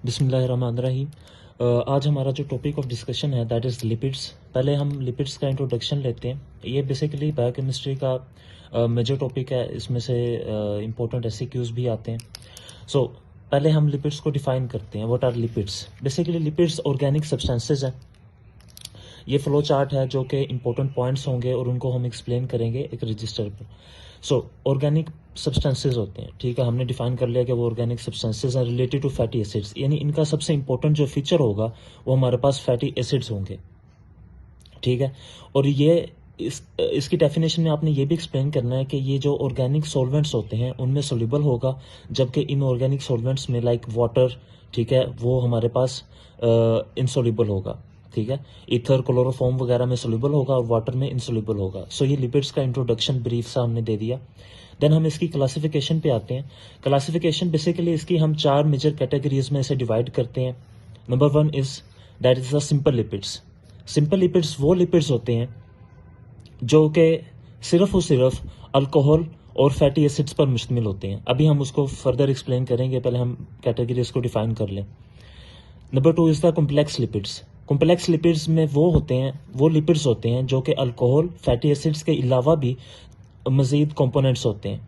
बिस्मिल्लाहिर्रहमानिर्रहीम। आज हमारा जो टॉपिक ऑफ डिस्कशन है दैट इज़ लिपिड्स। पहले हम लिपिड्स का इंट्रोडक्शन लेते हैं। ये बेसिकली बायोकेमिस्ट्री का मेजर टॉपिक है, इसमें से इम्पोर्टेंट एससीक्यूज भी आते हैं। सो पहले हम लिपिड्स को डिफाइन करते हैं। What are lipids? Basically lipids organic substances हैं। ये फ्लो चार्ट है जो कि इंपॉर्टेंट पॉइंट्स होंगे और उनको हम एक्सप्लेन करेंगे एक रजिस्टर पर। सो ऑर्गेनिक सब्सटेंसेज होते हैं, ठीक है। हमने डिफाइन कर लिया कि वो ऑर्गेनिक सब्सटेंसेज हैं रिलेटेड टू फैटी एसिड्स, यानी इनका सबसे इंपॉर्टेंट जो फीचर होगा वो हमारे पास फैटी एसिड्स होंगे, ठीक है। और ये इसकी डेफिनेशन में आपने ये भी एक्सप्लेन करना है कि ये जो ऑर्गेनिक सॉल्वेंट्स होते हैं उनमें सोल्यूबल होगा, जबकि इनऑर्गेनिक सॉल्वेंट्स में लाइक वाटर, ठीक है, वो हमारे पास इनसोल्यूबल होगा, ठीक है। ईथर क्लोरोफॉर्म वगैरह में सोल्यूबल होगा और वाटर में इनसोल्यूबल होगा। सो ये लिपिड्स का इंट्रोडक्शन ब्रीफ सा हमने दे दिया। देन हम इसकी क्लासिफिकेशन पे आते हैं। क्लासिफिकेशन बेसिकली इसकी हम 4 मेजर कैटेगरीज में इसे डिवाइड करते हैं। Number 1 is that is the simple lipids. Simple lipids वो लिपिड्स होते हैं जो कि सिर्फ और सिर्फ अल्कोहल और फैटी एसिड्स पर मुश्तमिल होते हैं। अभी हम उसको फर्दर एक्सप्लेन करेंगे, पहले हम कैटेगरीज को डिफाइन कर लें। Number 2 is the complex lipids. Complex lipids में वो लिपिड्स होते हैं जो कि अल्कोहल, फैटी एसिड्स के अलावा भी मजीद कंपोनेंट्स होते हैं।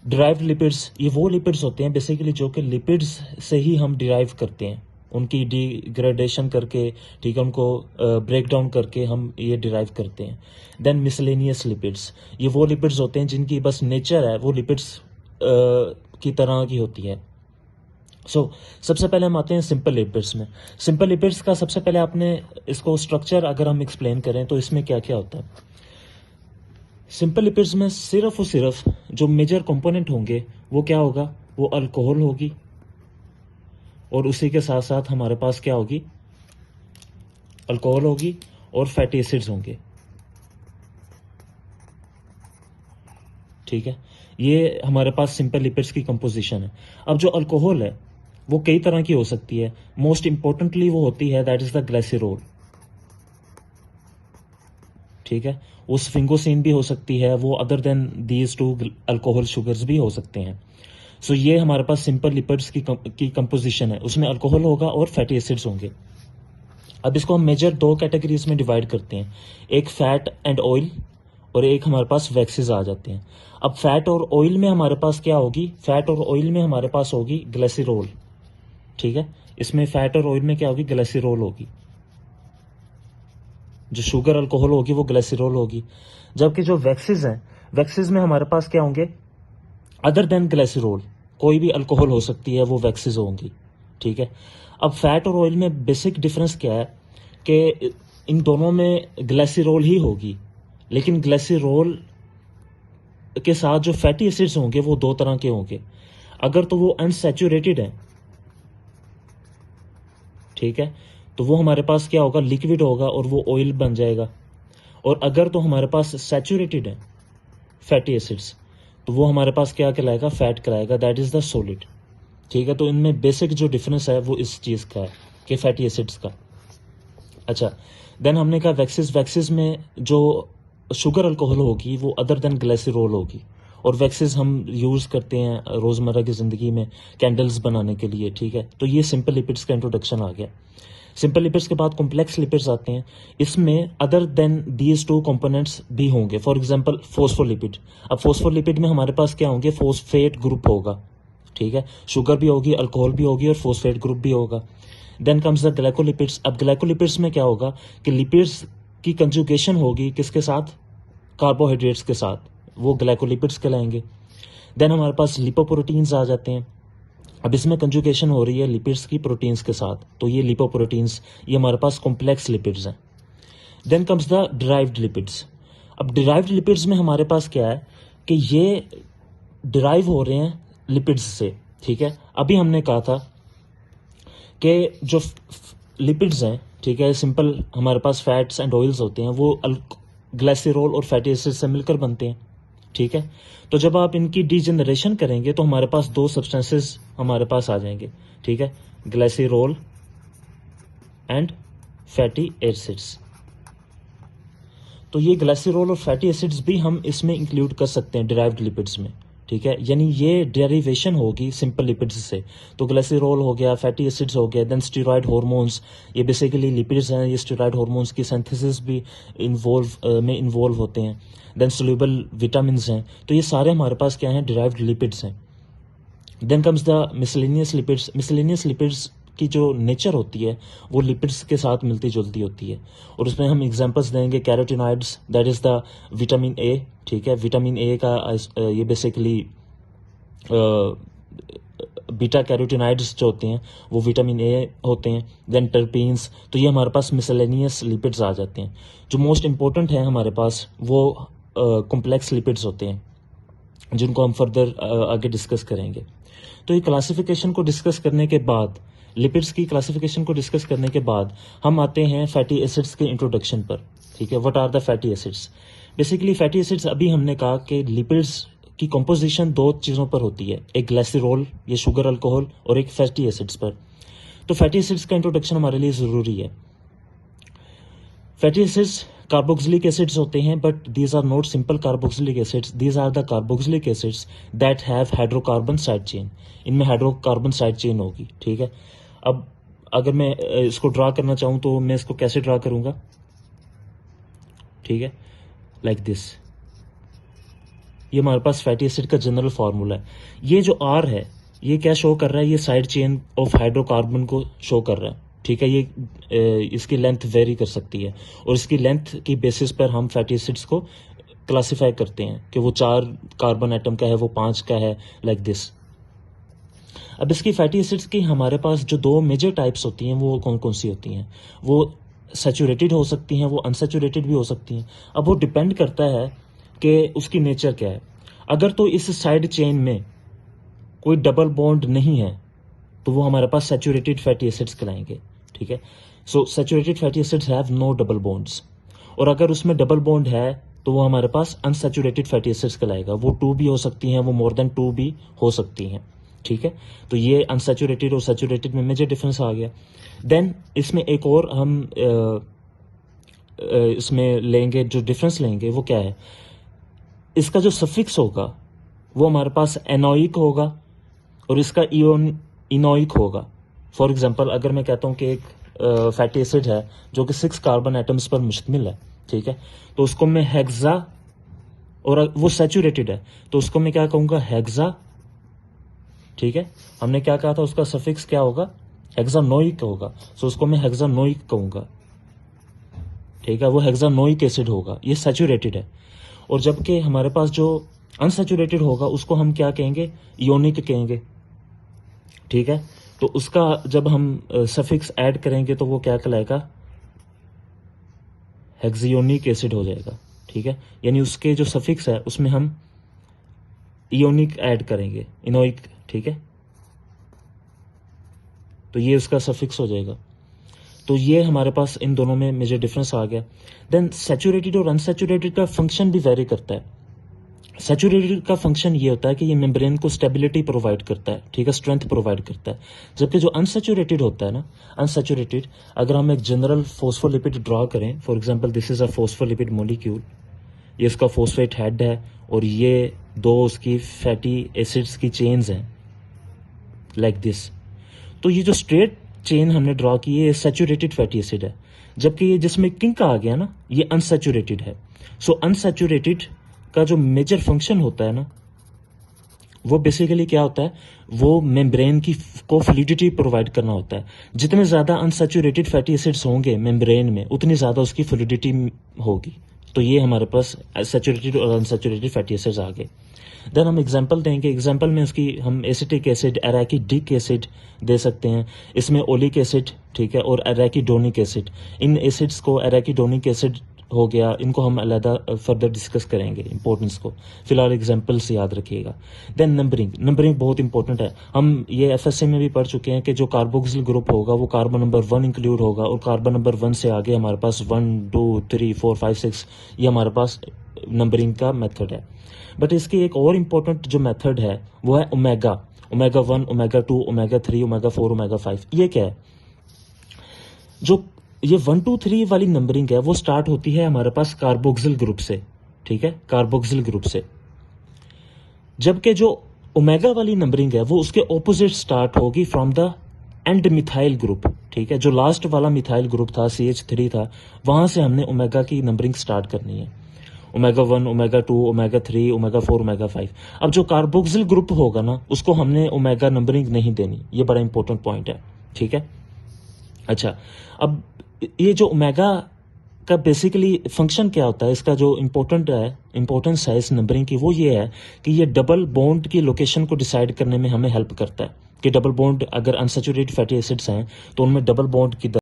डिराइव्ड लिपिड्स, ये वो लिपिड्स होते हैं बेसिकली जो कि लिपिड्स से ही हम डिराइव करते हैं, उनकी डिग्रेडेशन करके, ठीक है, उनको ब्रेक डाउन करके हम ये डिराइव करते हैं। देन मिसलेनियस लिपिड्स, ये वो लिपिड्स होते हैं जिनकी बस नेचर है वो लिपिड्स की तरह की होती है। सबसे पहले हम आते हैं सिंपल लिपिड्स में। सिंपल लिपिड्स का सबसे पहले आपने इसको स्ट्रक्चर अगर हम एक्सप्लेन करें तो इसमें क्या क्या होता है। सिंपल लिपिड्स में सिर्फ और सिर्फ जो मेजर कंपोनेंट होंगे वो क्या होगा, वो अल्कोहल होगी और उसी के साथ साथ हमारे पास क्या होगी, अल्कोहल होगी और फैटी एसिड्स होंगे, ठीक है। ये हमारे पास सिंपल लिपिड्स की कंपोजिशन है। अब जो अल्कोहल है वो कई तरह की हो सकती है। मोस्ट इंपॉर्टेंटली वो होती है दैट इज द ग्लिसरॉल, ठीक है। वो स्फिंगोसिन भी हो सकती है, वो other than these 2 alcohol sugars भी हो सकते हैं। सो ये हमारे पास सिंपल लिपिड्स की कंपोजिशन है, उसमें अल्कोहल होगा और फैटी एसिड्स होंगे। अब इसको हम मेजर 2 कैटेगरीज में डिवाइड करते हैं, एक फैट एंड ऑयल और एक हमारे पास वैक्सेस आ जाते हैं। अब फैट और ऑयल में हमारे पास क्या होगी, फैट और ऑयल में हमारे पास होगी ग्लिसरॉल, ठीक है। इसमें फैट और ऑयल में क्या होगी, ग्लिसरॉल होगी। जो शुगर अल्कोहल होगी वो ग्लिसरॉल होगी, जबकि जो वैक्सेस हैं, वैक्सेस में हमारे पास क्या होंगे, अदर देन ग्लिसरॉल कोई भी अल्कोहल हो सकती है, वो वैक्सेस होंगी, ठीक है। अब फैट और ऑयल में बेसिक डिफरेंस क्या है कि इन दोनों में ग्लिसरॉल ही होगी, लेकिन ग्लिसरॉल के साथ जो फैटी एसिड्स होंगे वो 2 तरह के होंगे। अगर तो वो अनसैचुरेटेड है, ठीक है, तो वो हमारे पास क्या होगा, लिक्विड होगा और वो ऑयल बन जाएगा। और अगर तो हमारे पास सैचुरेटेड है फैटी एसिड्स, तो वो हमारे पास क्या कहलाएगा, फैट कहलाएगा, दैट इज द सॉलिड, ठीक है। तो इनमें बेसिक जो डिफरेंस है वो इस चीज़ का है कि फैटी एसिड्स का। अच्छा, देन हमने कहा वैक्सेस। वैक्सेस में जो शुगर अल्कोहल होगी वो अदर देन ग्लिसरॉल होगी, और वैक्सेस हम यूज़ करते हैं रोज़मर्रा की ज़िंदगी में कैंडल्स बनाने के लिए, ठीक है। तो ये सिंपल लिपिड्स का इंट्रोडक्शन आ गया। सिंपल लिपिड्स के बाद कॉम्प्लेक्स लिपिड्स आते हैं। इसमें अदर देन दीज 2 कंपोनेंट्स भी होंगे, फॉर एग्जांपल फॉस्फोलिपिड। अब फॉस्फोलिपिड में हमारे पास क्या होंगे, फॉस्फेट ग्रुप होगा, ठीक है। शुगर भी होगी, अल्कोहल भी होगी और फॉस्फेट ग्रुप भी होगा। Then comes the glycolipids. अब ग्लाइकोलिपिड्स में क्या होगा कि लिपिड्स की कंजुगेशन होगी किसके साथ, कार्बोहाइड्रेट्स के साथ, वो ग्लाइकोलिपिड्स कहलाएंगे। देन हमारे पास लिपोप्रोटीन्स आ जाते हैं। अब इसमें कंजुगेशन हो रही है लिपिड्स की प्रोटीन्स के साथ, तो ये लिपोप्रोटीन्स, ये हमारे पास कॉम्प्लेक्स लिपिड्स हैं। Then comes the derived lipids. अब डिराइव्ड लिपिड्स में हमारे पास क्या है कि ये डिराइव हो रहे हैं लिपिड्स से, ठीक है। अभी हमने कहा था कि जो लिपिड्स हैं, ठीक है, सिंपल हमारे पास फैट्स एंड ऑयल्स होते हैं, वो ग्लिसरॉल और फैटी एसिड से मिलकर बनते हैं, ठीक है। तो जब आप इनकी डीजेनरेशन करेंगे तो हमारे पास 2 सब्सटेंसेस हमारे पास आ जाएंगे, ठीक है, ग्लिसरॉल एंड फैटी एसिड्स। तो ये ग्लिसरॉल और फैटी एसिड्स भी हम इसमें इंक्लूड कर सकते हैं डिराइव्ड लिपिड्स में, ठीक है, यानी ये डेरिवेशन होगी सिंपल लिपिड्स से। तो ग्लिसरॉल हो गया, फैटी एसिड्स हो गया, देन स्टेरॉयड हार्मोन्स, ये बेसिकली लिपिड्स हैं, ये स्टेरॉयड हार्मोन्स की सिंथेसिस भी इन्वॉल्व होते हैं। देन सोल्यूबल विटामिन हैं, तो ये सारे हमारे पास क्या हैं, डिराइव्ड लिपिड्स हैं। Then comes the miscellaneous lipids. Miscellaneous lipids की जो नेचर होती है वो लिपिड्स के साथ मिलती जुलती होती है, और उसमें हम एग्जांपल्स देंगे carotenoids, that is the vitamin A, ठीक है। विटामिन ए का ये बेसिकली बीटा कैरोटिनॉइड्स जो होते हैं वो विटामिन ए होते हैं। देन टर्पीन्स, तो ये हमारे पास मिसलेनियस लिपिड्स आ जाते हैं। जो मोस्ट इंपॉर्टेंट है हमारे पास वो कॉम्प्लेक्स लिपिड्स होते हैं, जिनको हम फर्दर आगे डिस्कस करेंगे। तो ये क्लासिफिकेशन को डिस्कस करने के बाद, लिपिड्स की क्लासिफिकेशन को डिस्कस करने के बाद हम आते हैं फैटी एसिड्स के इंट्रोडक्शन पर, ठीक है। What are the fatty acids? Basically fatty acids, अभी हमने कहा कि लिपिड्स की कंपोजिशन दो चीज़ों पर होती है, एक ग्लिसरॉल, ये शुगर अल्कोहल, और एक फैटी एसिड्स पर। तो फैटी एसिड्स का इंट्रोडक्शन हमारे लिए ज़रूरी है। फैटी एसिड्स कार्बोक्सिलिक एसिड्स होते हैं, but these are not simple carboxylic acids, these are the carboxylic acids that have hydrocarbon side chain. इनमें हाइड्रोकार्बन साइड चेन होगी, ठीक है। अब अगर मैं इसको ड्रा करना चाहूँ तो मैं इसको कैसे ड्रा करूँगा, ठीक है, लाइक दिस। ये हमारे पास फैटी एसिड का जनरल फार्मूला है। ये जो आर है ये क्या शो कर रहा है, ये साइड चेन ऑफ हाइड्रोकार्बन को शो कर रहा है, ठीक है। ये इसकी लेंथ वेरी कर सकती है, और इसकी लेंथ की बेसिस पर हम फैटी एसिड्स को क्लासिफाई करते हैं कि वो 4 कार्बन एटम का है, वो 5 का है, लाइक दिस। अब इसकी फैटी एसिड्स की हमारे पास जो 2 मेजर टाइप्स होती हैं वो कौन कौन सी होती हैं? वो सैचुरेटेड हो सकती हैं, वो अनसैचुरेटेड भी हो सकती हैं। अब वो डिपेंड करता है कि उसकी नेचर क्या है। अगर तो इस साइड चेन में कोई डबल बॉन्ड नहीं है तो वो हमारे पास सैचुरेटेड फैटी एसिड्स कहलाएंगे, ठीक है। So saturated fatty acids have no double bonds, और अगर उसमें डबल बॉन्ड है तो वो हमारे पास अनसैचुरेटेड फैटी एसिड्स कहलाएगा। वो 2 भी हो सकती हैं, वो मोर देन 2 भी हो सकती हैं, ठीक है। तो ये अनसैचुरेटेड और सैचुरेटेड में मेजर डिफरेंस आ गया। देन इसमें एक और हम इसमें लेंगे, जो डिफरेंस लेंगे वो क्या है, इसका जो सफिक्स होगा वो हमारे पास एनोइक होगा और इसका इनोइक होगा। फॉर एग्जांपल अगर मैं कहता हूँ कि एक फैटी एसिड है जो कि 6 कार्बन एटम्स पर मुश्तमिल है, ठीक है, तो उसको मैं हेक्सा, और वो सैचुरेटेड है तो उसको मैं क्या कहूँगा, हेक्सा, ठीक है। हमने क्या कहा था, उसका सफिक्स क्या होगा, हेक्सानोइक होगा, सो उसको मैं हेक्सानोइक कहूँगा, ठीक है। वो हेक्सानोइक एसिड होगा, ये सैचुरेटेड है। और जबकि हमारे पास जो अनसैचुरेटेड होगा उसको हम क्या कहेंगे, इयोनिक कहेंगे, ठीक है। तो उसका जब हम सफिक्स ऐड करेंगे तो वो क्या कहलाएगा, हेक्सियोनिक एसिड हो जाएगा, ठीक है। यानी उसके जो सफिक्स है उसमें हम इयोनिक ऐड करेंगे, इनोइक, ठीक है। तो ये उसका सफिक्स हो जाएगा। तो ये हमारे पास इन दोनों में मेजर डिफरेंस आ गया। देन सैचुरेटेड और अनसैचुरेटेड का फंक्शन भी वेरी करता है। सैचुरेटेड का फंक्शन ये होता है कि ये मेम्ब्रेन को स्टेबिलिटी प्रोवाइड करता है, ठीक है, स्ट्रेंथ प्रोवाइड करता है। जबकि जो अनसैचुरेटेड होता है ना, अनसैचुरेटेड, अगर हम एक जनरल फोस्फोलिपिड ड्रॉ करें, for example this is a phospholipid molecule, ये इसका फोस्फेट हेड है और ये 2 उसकी फैटी एसिड्स की चेन्स हैं, लाइक दिस। तो ये जो स्ट्रेट चेन हमने ड्रॉ की है ये सैचुरेटेड फैटी एसिड है, जबकि ये जिसमें किंक आ गया ना ये अनसैचुरेटेड है। सो अनसैचुरेटेड का जो मेजर फंक्शन होता है ना, वो बेसिकली क्या होता है, वो मेम्ब्रेन की को फ्लूइडिटी प्रोवाइड करना होता है। जितने ज़्यादा अनसैचुरेटेड फैटी एसिड्स होंगे मेम्ब्रेन में उतनी ज़्यादा उसकी फ्लूइडिटी होगी। तो ये हमारे पास सैचुरेटेड और अनसैचुरेटेड फैटी एसिड्स आ गए। देन हम एग्जांपल देंगे, एग्जांपल में उसकी हम एसिटिक एसिड, एराकिडिक एसिड दे सकते हैं, इसमें ओलिक एसिड, ठीक है, और एराकिडोनिक एसिड। इन एसिड्स को, एराकिडोनिक एसिड हो गया, इनको हम अलग फर्दर डिस्कस करेंगे इंपॉर्टेंस को, फिलहाल एग्जांपल्स याद रखिएगा। देन नंबरिंग, नंबरिंग बहुत इंपॉर्टेंट है। हम ये एफएसए में भी पढ़ चुके हैं कि जो कार्बोक्सिल ग्रुप होगा वो कार्बन नंबर 1 इंक्लूड होगा, और कार्बन नंबर 1 से आगे हमारे पास 1 2 3 4 5 6 ये हमारे पास नंबरिंग का मेथड है। बट इसकी एक और इम्पोर्टेंट जो मेथड है वो है omega, omega 1, omega 2, omega 3, omega 4, omega 5। ये क्या है, जो ये 1 2 3 वाली नंबरिंग है वो स्टार्ट होती है हमारे पास कार्बोक्सिल ग्रुप से, ठीक है, कार्बोक्सिल ग्रुप से। जबकि जो ओमेगा वाली नंबरिंग है वो उसके ऑपोजिट स्टार्ट होगी from the end methyl group, ठीक है। जो लास्ट वाला मिथाइल ग्रुप था, CH3 था, वहां से हमने ओमेगा की नंबरिंग स्टार्ट करनी है। Omega 1, omega 2, omega 3, omega 4, omega 5। अब जो कार्बोक्सिल ग्रुप होगा ना, उसको हमने ओमेगा नंबरिंग नहीं देनी, ये बड़ा इंपॉर्टेंट पॉइंट है, ठीक है। अच्छा, अब ये जो ओमेगा का बेसिकली फंक्शन क्या होता है, इसका जो इंपॉर्टेंस है इस नंबरिंग की, वो ये है कि ये डबल बॉन्ड की लोकेशन को डिसाइड करने में हमें हेल्प करता है कि डबल बॉन्ड अगर अनसैचुरेटेड फैटी एसिड्स हैं तो उनमें डबल बॉन्ड की